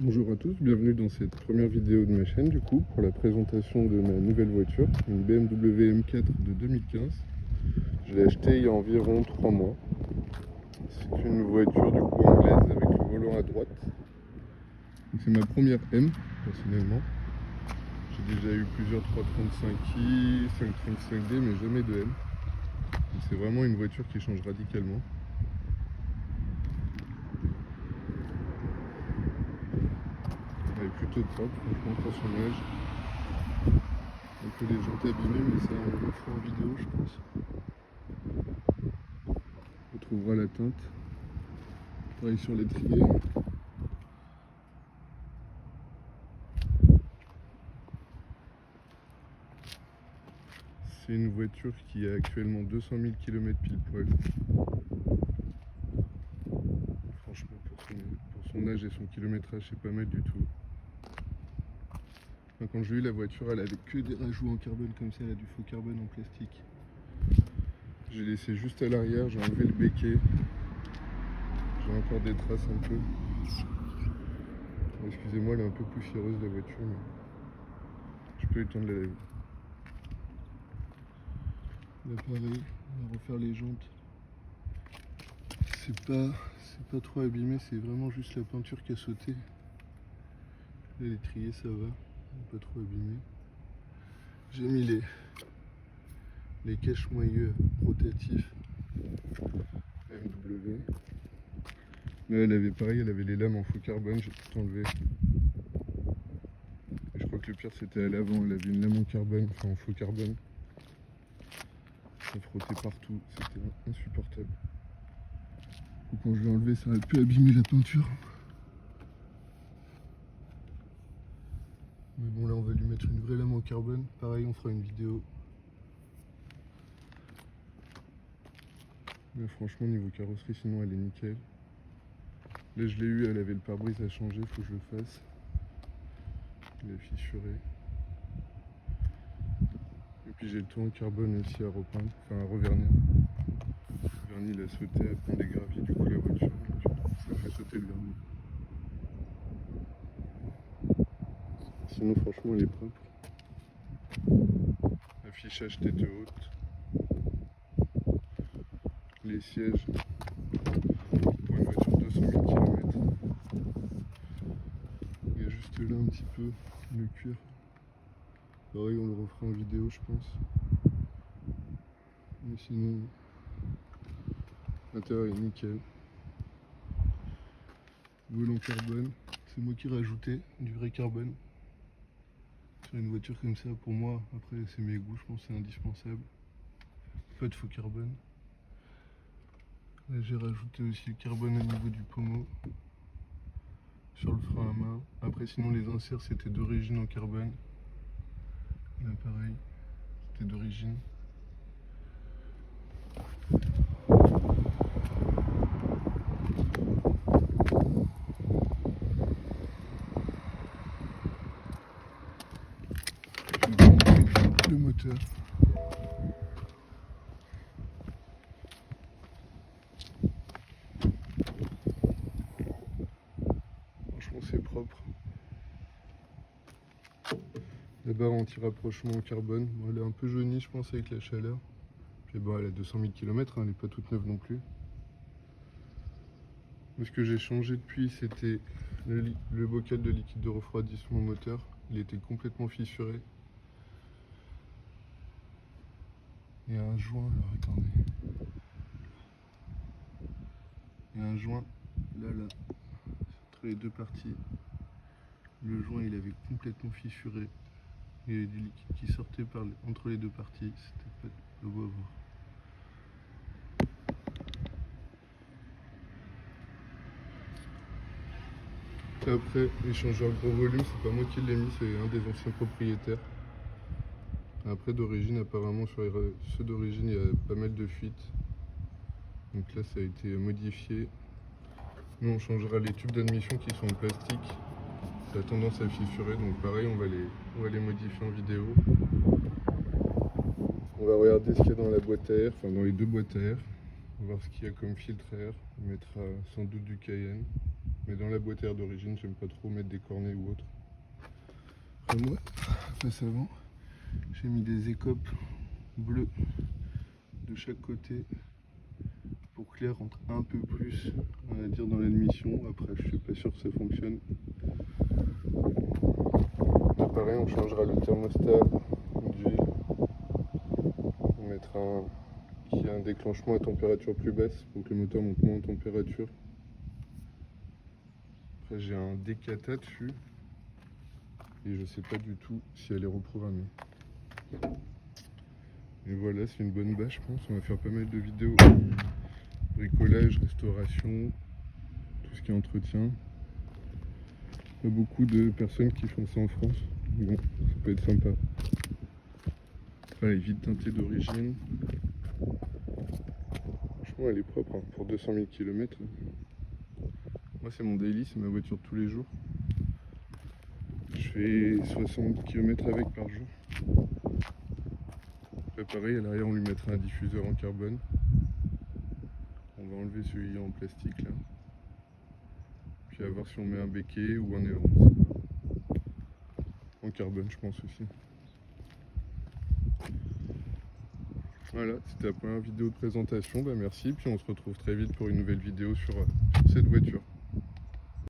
Bonjour à tous, bienvenue dans cette première vidéo de ma chaîne du coup pour la présentation de ma nouvelle voiture, une BMW M4 de 2015. Je l'ai achetée il y a environ 3 mois. C'est une voiture du coup anglaise avec le volant à droite. C'est ma première M personnellement. J'ai déjà eu plusieurs 335i, 535D mais jamais de M. C'est vraiment une voiture qui change radicalement. Elle est plutôt propre, franchement pour son âge. Un peu les jantes abîmées, mais ça on le fera en vidéo je pense. On trouvera la teinte. Pareil sur l'étrier. C'est une voiture qui a actuellement 200 000 km pile poil. Franchement pour son âge et son kilométrage c'est pas mal du tout. Enfin, quand j'ai eu la voiture elle avait que des rajouts en carbone comme ça, elle a du faux carbone en plastique. J'ai laissé juste à l'arrière, j'ai enlevé le béquet. J'ai encore des traces un peu. Excusez-moi, elle est un peu poussiéreuse la voiture, mais j'ai pas eu le temps de la laver. Là pareil, on va refaire les jantes. C'est pas trop abîmé, c'est vraiment juste la peinture qui a sauté. Là l'étrier ça va, pas trop abîmé. J'ai mis les cache-moyeux rotatifs BMW. Là elle avait pareil, elle avait les lames en faux carbone, j'ai tout enlevé. Et je crois que le pire c'était à l'avant, elle avait une lame en carbone, enfin en faux carbone. Ça frottait partout, c'était insupportable. Et quand je l'ai enlevé, ça aurait pu abîmer la peinture. Mais bon là on va lui mettre une vraie lame en carbone, pareil on fera une vidéo. Mais franchement niveau carrosserie sinon elle est nickel. Là je l'ai eu, elle avait le pare-brise à changer, faut que je le fasse. Il est fissuré. Et puis j'ai le toit en carbone aussi à repeindre, enfin à revernir. Le vernis il a sauté à prendre des graviers du coup la voiture, donc ça fait sauter le vernis. Sinon franchement elle est propre. Affichage tête haute. Les sièges pour une voiture de 200 000 km. Il y a juste là un petit peu le cuir. Pareil on le refera en vidéo je pense. Mais sinon l'intérieur est nickel. Volant carbone, c'est moi qui ai rajouté du vrai carbone. Sur une voiture comme ça pour moi, après c'est mes goûts, je pense que c'est indispensable. Pas de faux carbone. Là j'ai rajouté aussi le carbone au niveau du pommeau. Sur le frein à main. Après sinon les inserts c'était d'origine en carbone. Là pareil, c'était d'origine. Le moteur. Franchement c'est propre. La barre anti-rapprochement en carbone, bon, elle est un peu jaunie je pense avec la chaleur. Puis bon elle a 200 000 km, hein, elle n'est pas toute neuve non plus. Mais ce que j'ai changé depuis c'était le bocal de liquide de refroidissement moteur. Il était complètement fissuré. Il y a un joint, alors attendez. Il y a un joint là, entre les deux parties. Le joint il avait complètement fissuré. Il y avait du liquide qui sortait entre les deux parties. C'était pas beau à voir. Après, échangeur gros volume, c'est pas moi qui l'ai mis, c'est un des anciens propriétaires. Après, d'origine, apparemment, sur ceux d'origine, il y a pas mal de fuites. Donc là, ça a été modifié. Nous, on changera les tubes d'admission qui sont en plastique. Ça a tendance à fissurer, donc pareil, on va les modifier en vidéo. On va regarder ce qu'il y a dans la boîte à air, enfin dans les deux boîtes à air. On va voir ce qu'il y a comme filtre à air. On mettra sans doute du Cayenne. Mais dans la boîte à air d'origine, j'aime pas trop mettre des cornets ou autre. Après moi, face avant, j'ai mis des écopes bleues de chaque côté pour que l'air rentre un peu plus, on va dire, dans l'admission. Après, je suis pas sûr que ça fonctionne. Là, pareil, on changera le thermostat d'huile. On mettra un qui a un déclenchement à température plus basse pour que le moteur monte moins en température. Après, j'ai un décata dessus et je sais pas du tout si elle est reprogrammée. Et voilà, c'est une bonne bâche, je pense. On va faire pas mal de vidéos bricolage, restauration, tout ce qui est entretien. Pas beaucoup de personnes qui font ça en France. Bon, ça peut être sympa. Voilà, les vitres teintées d'origine. Franchement, elle est propre hein, pour 200 000 km. Moi, c'est mon daily, c'est ma voiture de tous les jours. Je fais 60 km avec par jour. Après, pareil, à l'arrière, on lui mettra un diffuseur en carbone. On va enlever celui en plastique là. Puis à voir si on met un béquet ou un aileron. En carbone, je pense aussi. Voilà, c'était la première vidéo de présentation. Bah, merci, puis on se retrouve très vite pour une nouvelle vidéo sur cette voiture.